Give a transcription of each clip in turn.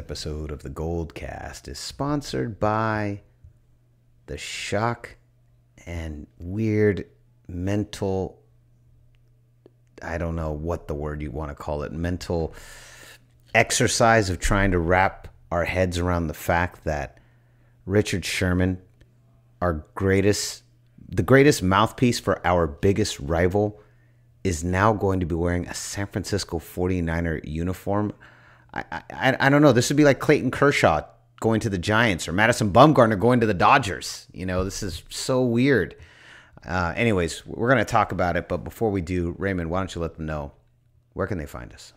Episode of the GoldCast is sponsored by the shock and weird mental, I don't know what the word you want to call it, mental exercise of trying to wrap our heads around the fact that Richard Sherman, the greatest mouthpiece for our biggest rival, is now going to be wearing a San Francisco 49er uniform. I don't know. This would be like Clayton Kershaw going to the Giants or Madison Bumgarner going to the Dodgers. You know, this is so weird. Anyways, we're going to talk about it. But before we do, Raymond, why don't you let them know, where can they find us?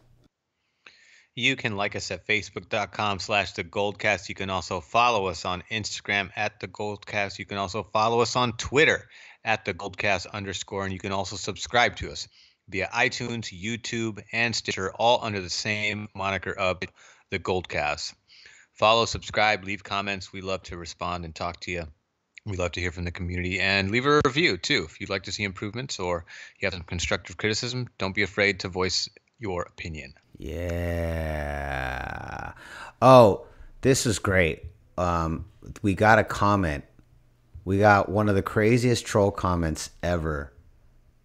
You can like us at facebook.com/thegoldcast. You can also follow us on Instagram at the Goldcast. You can also follow us on Twitter at the Goldcast _. And you can also subscribe to us via iTunes, YouTube, and Stitcher, all under the same moniker of the Goldcast. Follow, subscribe, leave comments. We love to respond and talk to you. We love to hear from the community, and leave a review too. If you'd like to see improvements or you have some constructive criticism, don't be afraid to voice your opinion. Yeah. Oh, this is great. We got a comment. We got one of the craziest troll comments ever.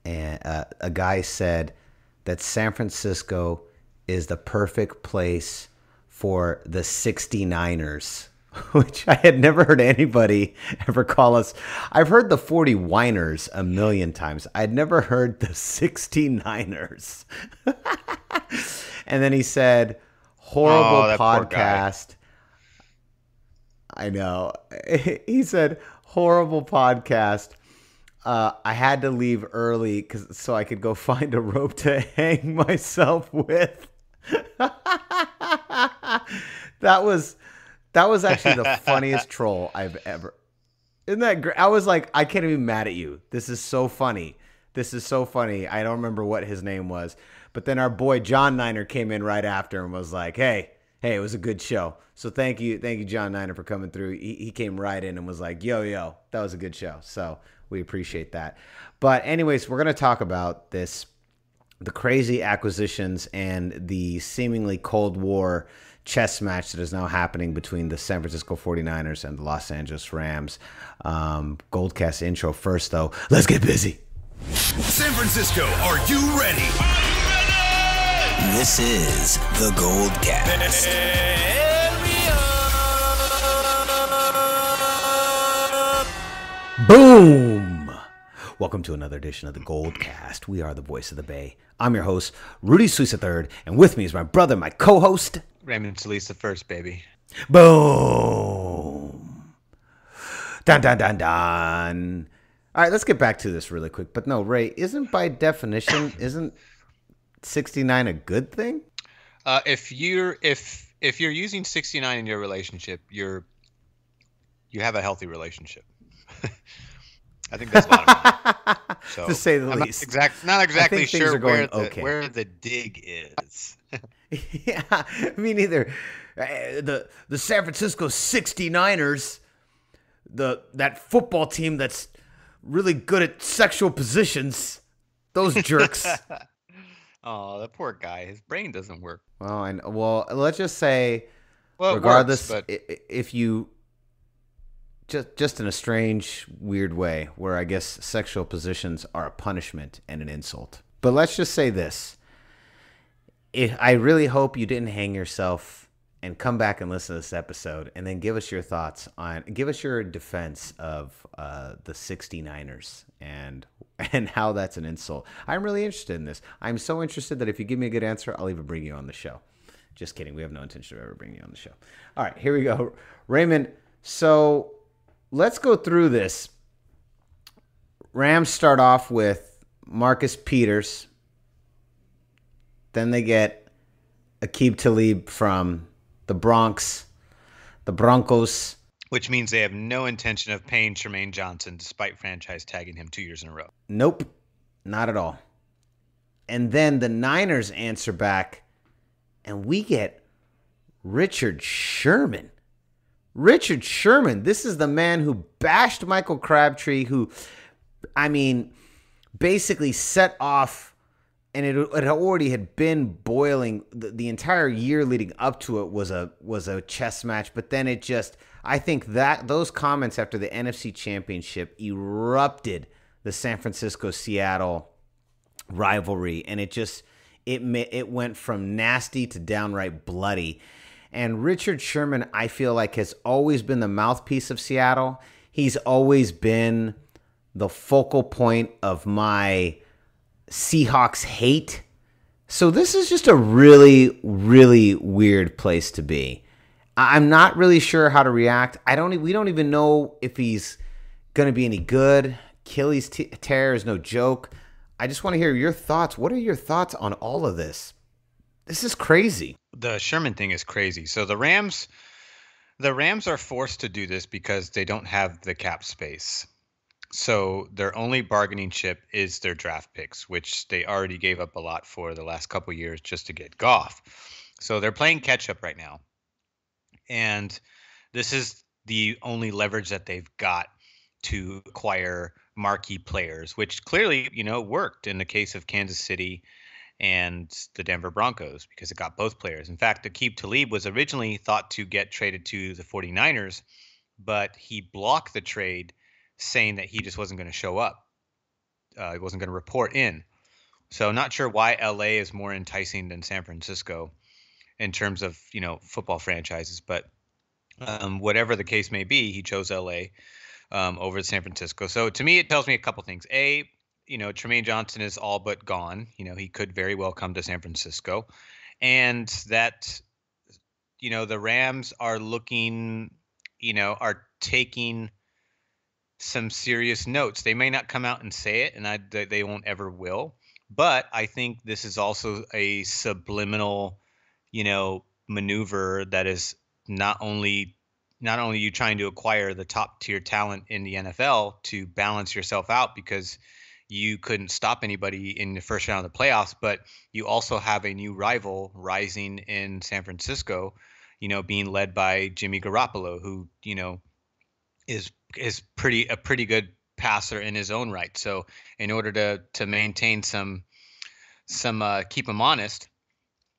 And a guy said that San Francisco is the perfect place for the 69ers, which I had never heard anybody ever call us. I've heard the 40-winers a million times. I'd never heard the 69ers. And then he said, horrible podcast. I know. He said, horrible podcast. I had to leave early so I could go find a rope to hang myself with. That was actually the funniest troll I've ever. Isn't that great? I was like, I can't even be mad at you. This is so funny. This is so funny. I don't remember what his name was, but then our boy John Niner came in right after and was like, hey, it was a good show. So thank you, John Niner, for coming through. He came right in and was like, yo, that was a good show. So we appreciate that. But anyways, we're going to talk about the crazy acquisitions and the seemingly Cold War chess match that is now happening between the San Francisco 49ers and the Los Angeles Rams. GoldCast intro first, though. Let's get busy. San Francisco, are you ready? This is the GoldCast. Boom! Welcome to another edition of the GoldCast. We are the voice of the Bay. I'm your host, Rudy Solis III, and with me is my brother, my co-host, Raymond Solis the first, baby. Boom! Dun, dun, dun, dun. All right, let's get back to this really quick. But no, Ray, isn't 69 a good thing? If you're using 69 in your relationship, you have a healthy relationship. I think that's bottom line. So, to say the least. Not exactly sure where the dig is. Yeah, me neither. The San Francisco 69ers, that football team that's really good at sexual positions, those jerks. Oh, that poor guy. His brain doesn't work. Well, let's just say, regardless, works, but if you just in a strange, weird way, where I guess sexual positions are a punishment and an insult. But let's just say this. I really hope you didn't hang yourself and come back and listen to this episode and then give us your thoughts give us your defense of the 69ers and how that's an insult. I'm really interested in this. I'm so interested that if you give me a good answer, I'll even bring you on the show. Just kidding. We have no intention of ever bringing you on the show. All right, here we go. Raymond, so let's go through this. Rams start off with Marcus Peters. Then they get Aqib Talib from the Broncos. Which means they have no intention of paying Jermaine Johnson despite franchise tagging him 2 years in a row. Nope, not at all. And then the Niners answer back, and we get Richard Sherman. Richard Sherman, this is the man who bashed Michael Crabtree, who, basically set off and it already had been boiling. The entire year leading up to it was a chess match, but then it just, I think that those comments after the NFC Championship erupted the San Francisco-Seattle rivalry, and it went from nasty to downright bloody. And Richard Sherman, I feel like, has always been the mouthpiece of Seattle. He's always been the focal point of my Seahawks hate. So this is just a really, really weird place to be. I'm not really sure how to react. We don't even know if he's going to be any good. Achilles tear is no joke. I just want to hear your thoughts. What are your thoughts on all of this? This is crazy. The Sherman thing is crazy. So the Rams are forced to do this because they don't have the cap space. So their only bargaining chip is their draft picks, which they already gave up a lot for the last couple of years just to get Goff. So they're playing catch up right now. And this is the only leverage that they've got to acquire marquee players, which clearly, worked in the case of Kansas City and the Denver Broncos because it got both players. In fact, Aqib Talib was originally thought to get traded to the 49ers, but he blocked the trade saying that he just wasn't going to show up. He wasn't going to report in. So not sure why LA is more enticing than San Francisco in terms of, football franchises. But whatever the case may be, he chose LA over San Francisco. So to me, it tells me a couple things. A, Tremaine Johnson is all but gone. He could very well come to San Francisco. And that, the Rams are looking, are taking some serious notes. They may not come out and say it, and they won't ever will. But I think this is also a subliminal, maneuver that is not only you trying to acquire the top tier talent in the NFL to balance yourself out because you couldn't stop anybody in the first round of the playoffs, but you also have a new rival rising in San Francisco, being led by Jimmy Garoppolo, who, is a pretty good passer in his own right. So in order to maintain some keep him honest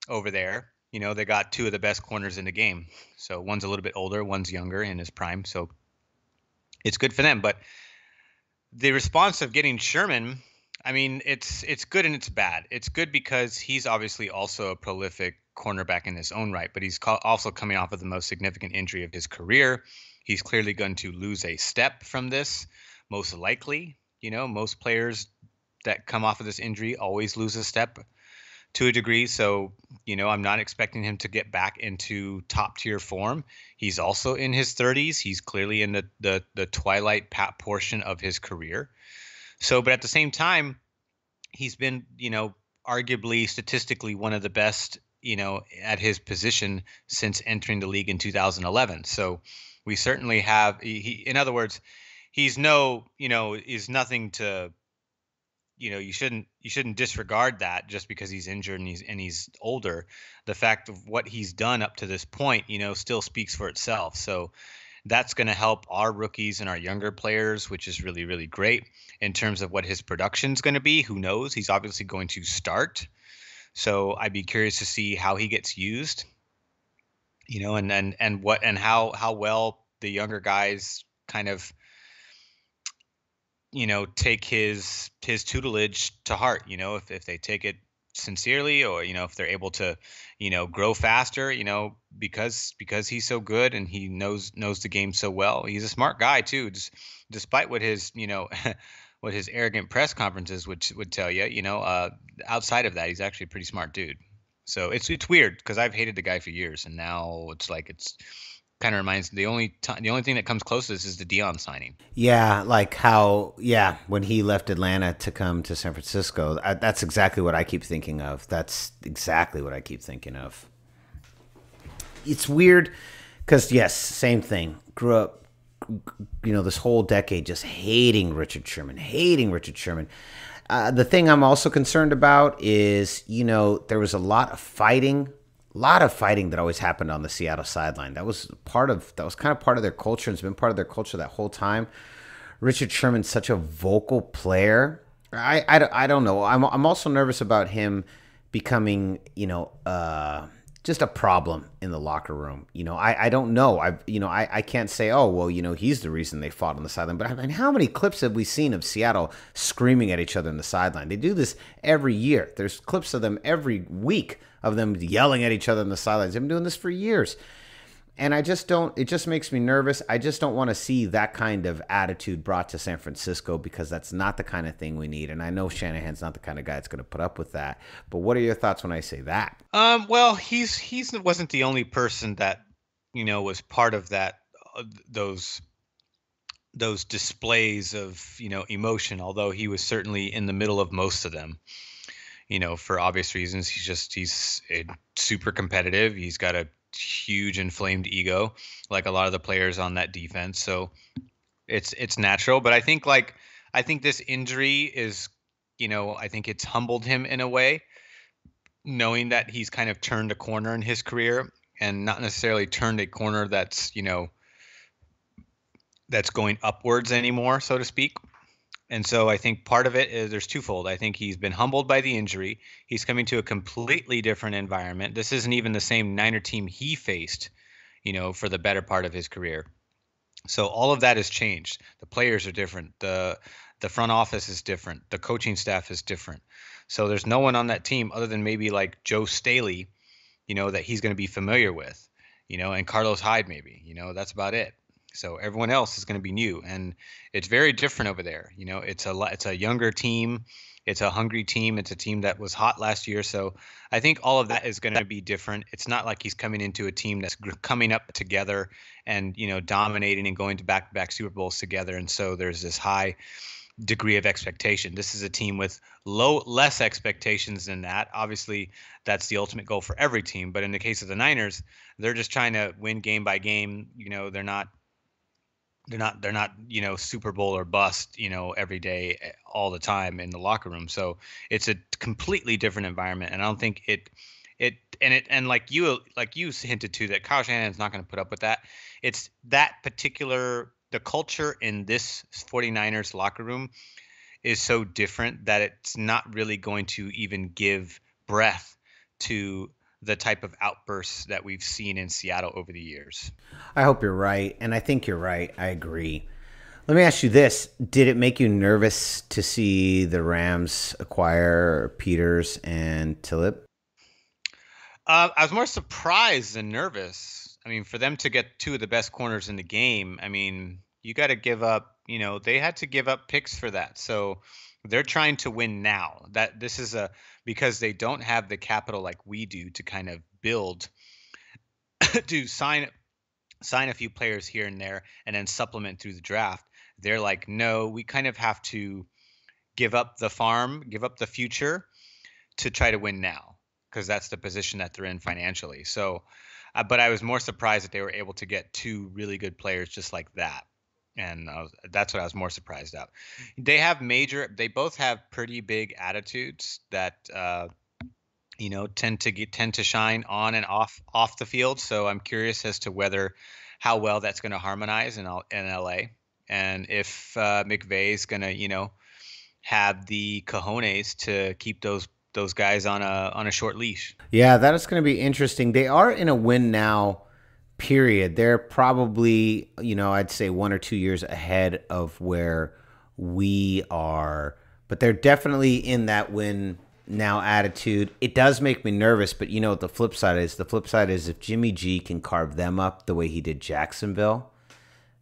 over there, they got two of the best corners in the game. So one's a little bit older, one's younger in his prime. So it's good for them. But the response of getting Sherman, I mean, it's good and it's bad. It's good because he's obviously also a prolific cornerback in his own right, but he's also coming off of the most significant injury of his career. He's clearly going to lose a step from this, most likely. Most players that come off of this injury always lose a step to a degree. So, I'm not expecting him to get back into top tier form. He's also in his 30s. He's clearly in the twilight portion of his career. So, but at the same time, he's been, arguably statistically one of the best, at his position since entering the league in 2011. So we certainly have, in other words, he's is nothing to, you shouldn't disregard that just because he's injured and he's older. The fact of what he's done up to this point, still speaks for itself. So that's going to help our rookies and our younger players, which is really, really great in terms of what his production's going to be. Who knows? He's obviously going to start. So I'd be curious to see how he gets used, and how well the younger guys kind of, take his tutelage to heart, if they take it sincerely, or, if they're able to, grow faster, because he's so good and he knows the game so well. He's a smart guy too, despite what his, what his arrogant press conferences would tell you, outside of that, he's actually a pretty smart dude. So it's weird because I've hated the guy for years, and now it's kind of reminds the only thing that comes close to this is the Dion signing. Yeah, like how when he left Atlanta to come to San Francisco, that's exactly what I keep thinking of. It's weird because yes, same thing. Grew up, this whole decade just hating Richard Sherman. The thing I'm also concerned about is, there was a lot of fighting that always happened on the Seattle sideline. That was kind of part of their culture, and it's been part of their culture that whole time. Richard Sherman's such a vocal player. I don't know. I'm also nervous about him becoming, just a problem in the locker room. I don't know. I can't say, oh, well, he's the reason they fought on the sideline. But I mean, how many clips have we seen of Seattle screaming at each other on the sideline? They do this every year. There's clips of them every week of them yelling at each other on the sidelines. They've been doing this for years. And it just makes me nervous. I just don't want to see that kind of attitude brought to San Francisco, because that's not the kind of thing we need. And I know Shanahan's not the kind of guy that's going to put up with that. But what are your thoughts when I say that? Well, he wasn't the only person that, was part of that, those displays of, emotion, although he was certainly in the middle of most of them, for obvious reasons. He's super competitive. He's got a huge inflamed ego, like a lot of the players on that defense. So it's natural. But I think this injury is, I think it's humbled him in a way, knowing that he's kind of turned a corner in his career, and not necessarily turned a corner that's, that's going upwards anymore, so to speak. And so I think part of it is there's twofold. I think he's been humbled by the injury. He's coming to a completely different environment. This isn't even the same Niner team he faced, for the better part of his career. So all of that has changed. The players are different. The front office is different. The coaching staff is different. So there's no one on that team other than maybe like Joe Staley, that he's going to be familiar with, and Carlos Hyde maybe, that's about it. So everyone else is going to be new, and it's very different over there. It's a younger team. It's a hungry team. It's a team that was hot last year. So I think all of that is going to be different. It's not like he's coming into a team that's coming up together and, dominating and going to back-to-back Super Bowls together. And so there's this high degree of expectation. This is a team with less expectations than that. Obviously, that's the ultimate goal for every team. But in the case of the Niners, they're just trying to win game by game. They're not, Super Bowl or bust, every day, all the time in the locker room. So it's a completely different environment. And I don't think and like you hinted to, that Kyle Shanahan's not going to put up with that. It's that the culture in this 49ers locker room is so different that it's not really going to even give breath to the type of outbursts that we've seen in Seattle over the years. I hope you're right, and I think you're right. I agree. Let me ask you this. Did it make you nervous to see the Rams acquire Peters and Tuley? I was more surprised than nervous. I mean, for them to get two of the best corners in the game, I mean, you got to give up, they had to give up picks for that. So they're trying to win now. Because they don't have the capital like we do to kind of build, to sign a few players here and there and then supplement through the draft. They're like, no, we kind of have to give up the farm, give up the future to try to win now, because that's the position that they're in financially. So, but I was more surprised that they were able to get two really good players just like that. And that's what I was more surprised at. They both have pretty big attitudes that, tend to shine on and off the field. So I'm curious as to how well that's going to harmonize in LA, and if McVay is going to, have the cojones to keep those guys on a short leash. Yeah, that is going to be interesting. They are in a win now period. They're probably, I'd say 1 or 2 years ahead of where we are, but they're definitely in that win now attitude. It does make me nervous, but what the flip side is? The flip side is if Jimmy G can carve them up the way he did Jacksonville,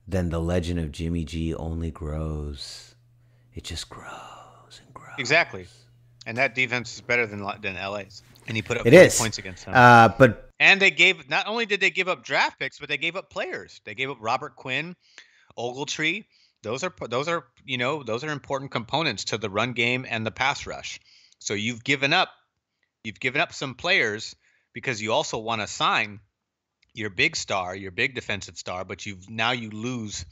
then the legend of Jimmy G only grows. It just grows and grows. Exactly. And that defense is better than LA's. And he put up 40 points against them. And not only did they give up draft picks, but they gave up players. They gave up Robert Quinn, Ogletree. Those are important components to the run game and the pass rush. So you've given up some players because you also want to sign your big star, your big defensive star, but you lose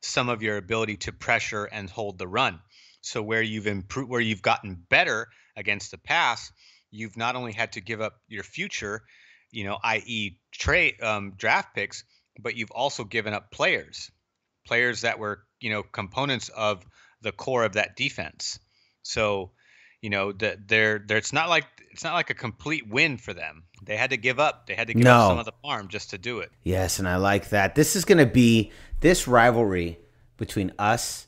some of your ability to pressure and hold the run. So where you've gotten better against the pass, you've not only had to give up your future, i.e. draft picks, but you've also given up players that were, components of the core of that defense. So, it's not like a complete win for them. They had to give up. They had to give up some No. of the farm just to do it. Yes, and I like that. This is going to be this rivalry between us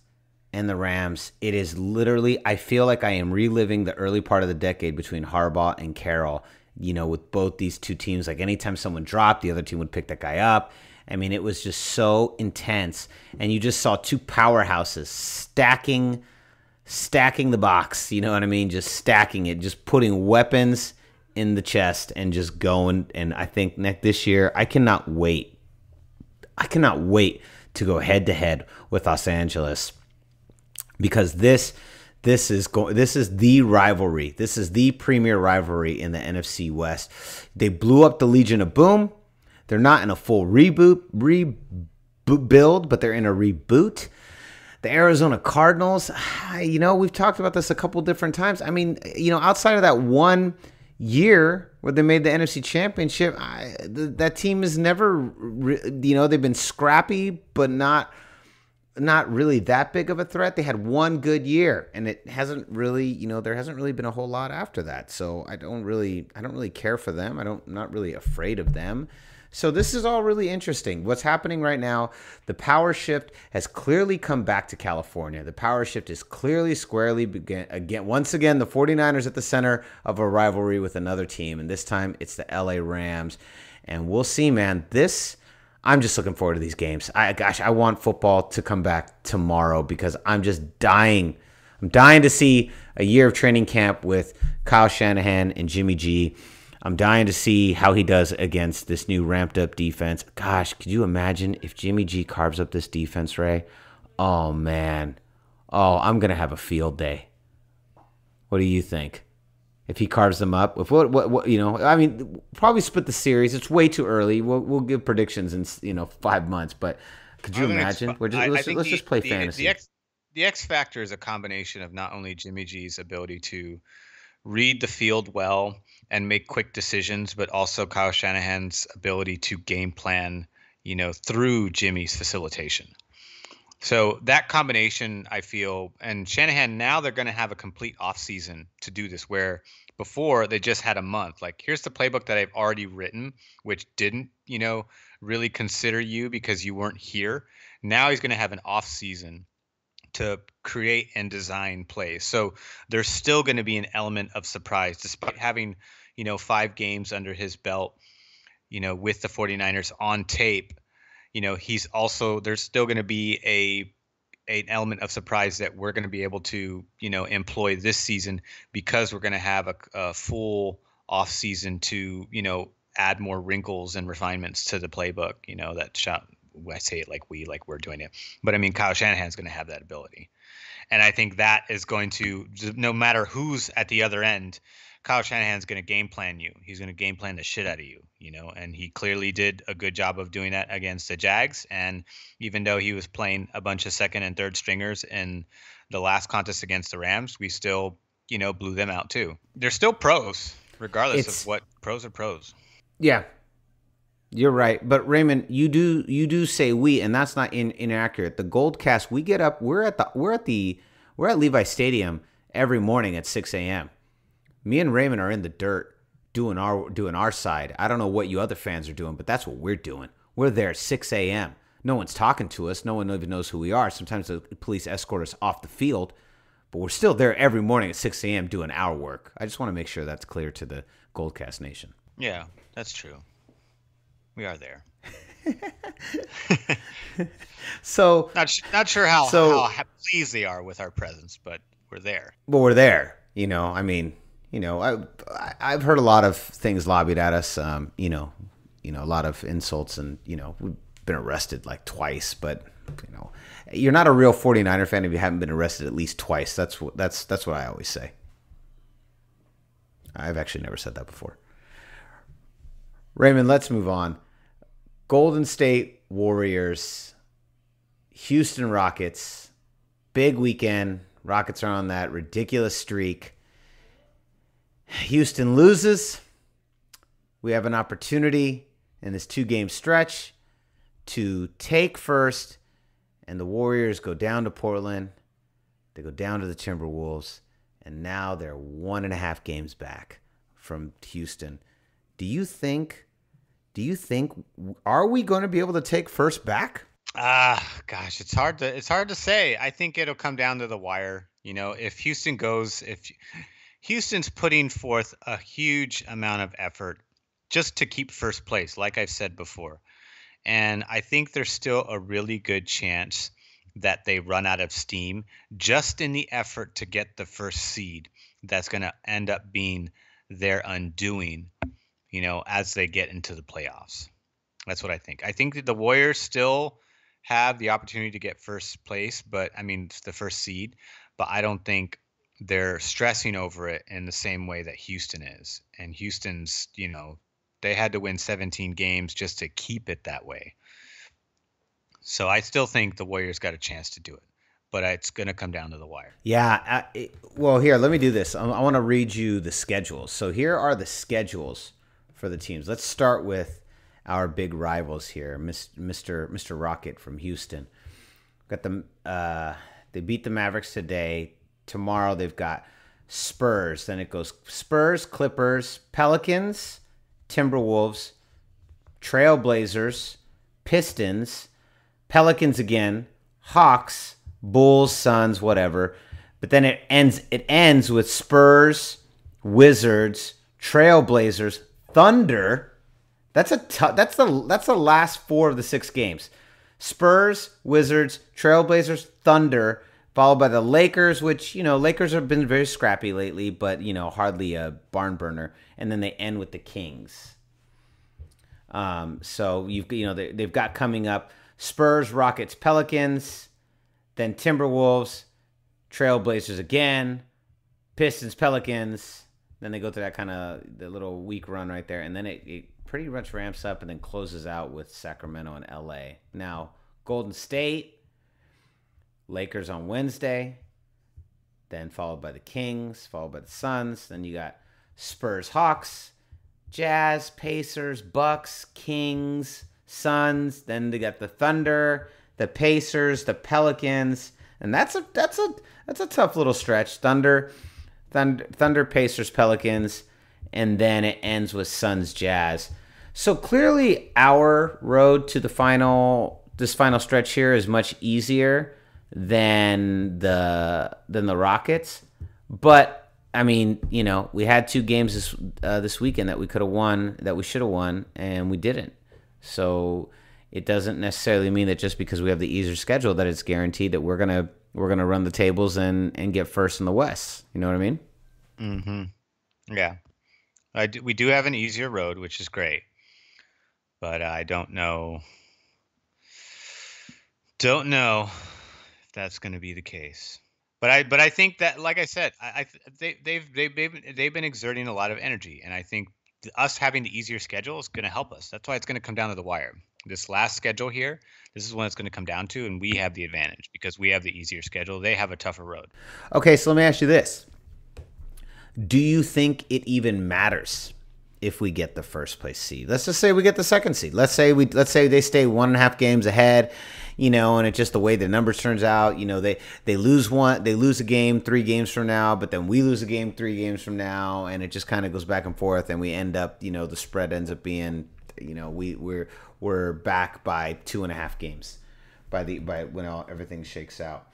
and the Rams. It is literally, I feel like I am reliving the early part of the decade between Harbaugh and Carroll, with both these two teams. Like anytime someone dropped, the other team would pick that guy up. I mean, it was just so intense. And you just saw two powerhouses stacking the box. You know what I mean? Just stacking it, just putting weapons in the chest and just going. And I think this year, I cannot wait to go head to head with Los Angeles, because this is the rivalry. This is the premier rivalry in the NFC West. They blew up the Legion of Boom. They're not in a full rebuild, but they're in a reboot. The Arizona Cardinals, we've talked about this a couple different times. I mean, outside of that one year where they made the NFC Championship, that team is never, they've been scrappy, but not really that big of a threat. They had one good year, and it hasn't really, there hasn't really been a whole lot after that. So I don't really care for them. I'm not really afraid of them. So this is all really interesting. What's happening right now, the power shift has clearly come back to California. The power shift is clearly squarely once again, the 49ers at the center of a rivalry with another team. And this time it's the LA Rams. And we'll see, man. I'm just looking forward to these games. I want football to come back tomorrow because I'm just dying. I'm dying to see a year of training camp with Kyle Shanahan and Jimmy G. I'm dying to see how he does against this new ramped up defense. Gosh, could you imagine if Jimmy G carves up this defense, Ray? Oh, man. Oh, I'm going to have a field day. What do you think? If he carves them up, with what probably split the series. It's way too early. We'll give predictions in 5 months. But could you imagine? Let's just play fantasy. The X factor is a combination of not only Jimmy G's ability to read the field well and make quick decisions, but also Kyle Shanahan's ability to game plan, through Jimmy's facilitation. So that combination, I feel, and Shanahan, now they're going to have a complete offseason to do this, where before they just had a month. Like, here's the playbook that I've already written, which didn't, really consider you because you weren't here. Now he's going to have an offseason to create and design plays. So there's still going to be an element of surprise, despite having, 5 games under his belt, with the 49ers on tape. There's still going to be an element of surprise that we're going to be able to, employ this season, because we're going to have a full off season to, add more wrinkles and refinements to the playbook, I say it like we're doing it, but I mean, Kyle Shanahan's going to have that ability. And I think that is going to, no matter who's at the other end, Kyle Shanahan's going to game plan you. He's going to game plan the shit out of you, and he clearly did a good job of doing that against the Jags. And even though he was playing a bunch of second and third stringers in the last contest against the Rams, we still, blew them out too. They're still pros, regardless of what pros are pros. Yeah. You're right, but Raymond, you do say we, and that's not inaccurate. The GoldCast, we get up. We're at Levi Stadium every morning at 6 a.m. Me and Raymond are in the dirt doing our side. I don't know what you other fans are doing, but that's what we're doing. We're there at 6 a.m. No one's talking to us. No one even knows who we are. Sometimes the police escort us off the field, but we're still there every morning at 6 a.m. doing our work. I just want to make sure that's clear to the GoldCast Nation. Yeah, that's true. We are there. So not sure how pleased they are with our presence, but we're there. But we're there. I've heard a lot of things lobbied at us. A lot of insults, and we've been arrested like twice. But you're not a real 49er fan if you haven't been arrested at least twice. That's what I always say. I've actually never said that before. Raymond, let's move on. Golden State Warriors, Houston Rockets, big weekend. Rockets are on that ridiculous streak. Houston loses. We have an opportunity in this 2-game stretch to take first, and the Warriors go down to Portland. They go down to the Timberwolves. and now they're 1.5 games back from Houston. Do you think, are we going to be able to take first back? Gosh, it's hard to say. I think it'll come down to the wire. If Houston's putting forth a huge amount of effort just to keep first place, like I've said before. And I think there's still a really good chance that they run out of steam just in the effort to get the first seed. That's going to end up being their undoing, as they get into the playoffs. That's what I think. I think that the Warriors still have the opportunity to get first place, the first seed, but I don't think they're stressing over it in the same way that Houston is. And Houston's, they had to win 17 games just to keep it that way. So I still think the Warriors got a chance to do it, but it's going to come down to the wire. Yeah. Well, here, let me do this. I want to read you the schedules. So here are the schedules for the teams. Let's start with our big rivals here, Mr. Rocket from Houston. Got them. They beat the Mavericks today. Tomorrow they've got Spurs. Then it goes Spurs, Clippers, Pelicans, Timberwolves, Trailblazers, Pistons, Pelicans again, Hawks, Bulls, Suns, whatever. But then it ends with Spurs, Wizards, Trailblazers, Thunder. That's the last 4 of the 6 games. Spurs, Wizards, Trailblazers, Thunder, followed by the Lakers, which, Lakers have been very scrappy lately, but, hardly a barn burner. And then they end with the Kings. So they've got coming up Spurs, Rockets, Pelicans, then Timberwolves, Trailblazers again, Pistons, Pelicans. Then they go through that kind of the little weak run right there, and then it pretty much ramps up and then closes out with Sacramento and LA. Now, Golden State, Lakers on Wednesday, then followed by the Kings, followed by the Suns. Then you got Spurs, Hawks, Jazz, Pacers, Bucks, Kings, Suns. Then they got the Thunder, the Pacers, the Pelicans, and that's a tough little stretch. Thunder, Pacers, Pelicans, and then it ends with Suns, Jazz. So clearly, our road to this final stretch here is much easier than the Rockets. But we had 2 games this weekend that we could have won, that we should have won, and we didn't. So it doesn't necessarily mean that just because we have the easier schedule that it's guaranteed that we're gonna run the tables and get first in the West. You know what I mean? Mm-hmm. Yeah. We do have an easier road, which is great, but I don't know if that's going to be the case. But I think that, like I said, they've been exerting a lot of energy, and I think us having the easier schedule is going to help us. That's why it's going to come down to the wire. This last schedule here, this is when it's going to come down to, and we have the advantage because we have the easier schedule. They have a tougher road. Okay, so let me ask you this. Do you think it even matters if we get the first place seed? Let's just say we get the second seed. Let's say they stay 1.5 games ahead, and it's just the way the numbers turns out. They lose a game 3 games from now, but then we lose a game 3 games from now, and it just kind of goes back and forth, and we end up, the spread ends up being, we're back by 2.5 games by when everything shakes out.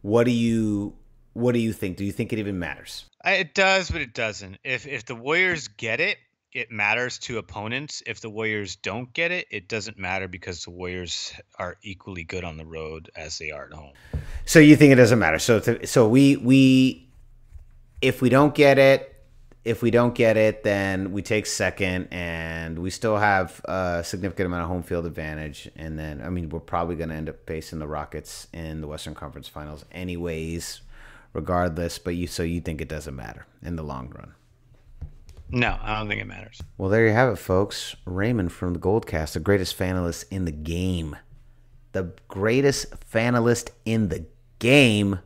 What do you think? Do you think it even matters? It does, but it doesn't. If the Warriors get it, it matters to opponents. If the Warriors don't get it, it doesn't matter because the Warriors are equally good on the road as they are at home. So you think it doesn't matter? So we if we don't get it, then we take second, and we still have a significant amount of home field advantage. And then, we're probably going to end up facing the Rockets in the Western Conference Finals anyways, regardless. But you think it doesn't matter in the long run? No, I don't think it matters. Well, there you have it, folks. Raymond from the GoldCast, the greatest fanalist in the game. The greatest fanalist in the game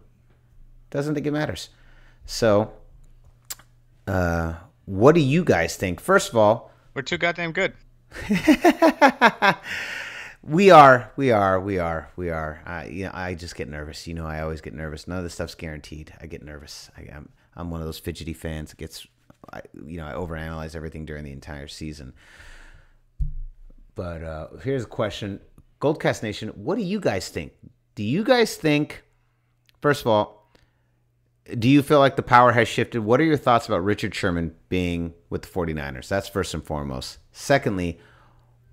doesn't think it matters. So, what do you guys think? First of all, we're too goddamn good. We are. I just get nervous. I always get nervous. None of this stuff's guaranteed. I get nervous. I'm one of those fidgety fans that gets, I overanalyze everything during the entire season. But here's a question. GoldCast Nation, what do you guys think? Do you guys think, first of all, do you feel like the power has shifted? What are your thoughts about Richard Sherman being with the 49ers? That's first and foremost. Secondly,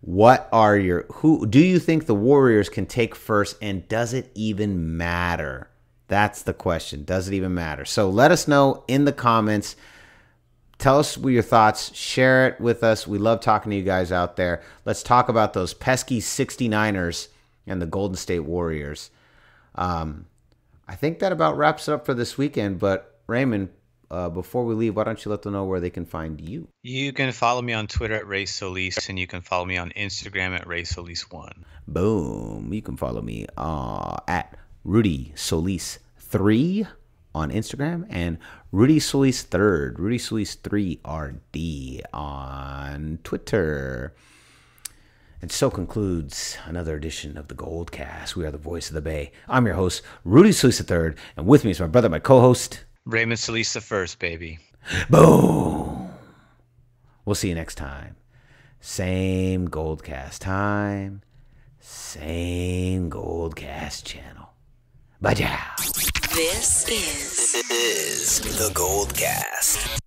who do you think the Warriors can take first, and does it even matter? That's the question. Does it even matter? So let us know in the comments. Tell us your thoughts. Share it with us. We love talking to you guys out there. Let's talk about those pesky 69ers and the Golden State Warriors. I think that about wraps it up for this weekend. But Raymond, before we leave, why don't you let them know where they can find you? You can follow me on Twitter at Ray Solis, and you can follow me on Instagram at Ray Solis1. Boom. You can follow me at Rudy Solis 3 on Instagram and Rudy Solis 3rd, Rudy Solis 3RD on Twitter. And so concludes another edition of the GoldCast. We are the voice of the Bay. I'm your host, Rudy Solis III, and with me is my brother, my co-host, Raymond Solis the first, baby. Boom. We'll see you next time. Same GoldCast time, same GoldCast channel. Bye, ciao. This is the GoldCast.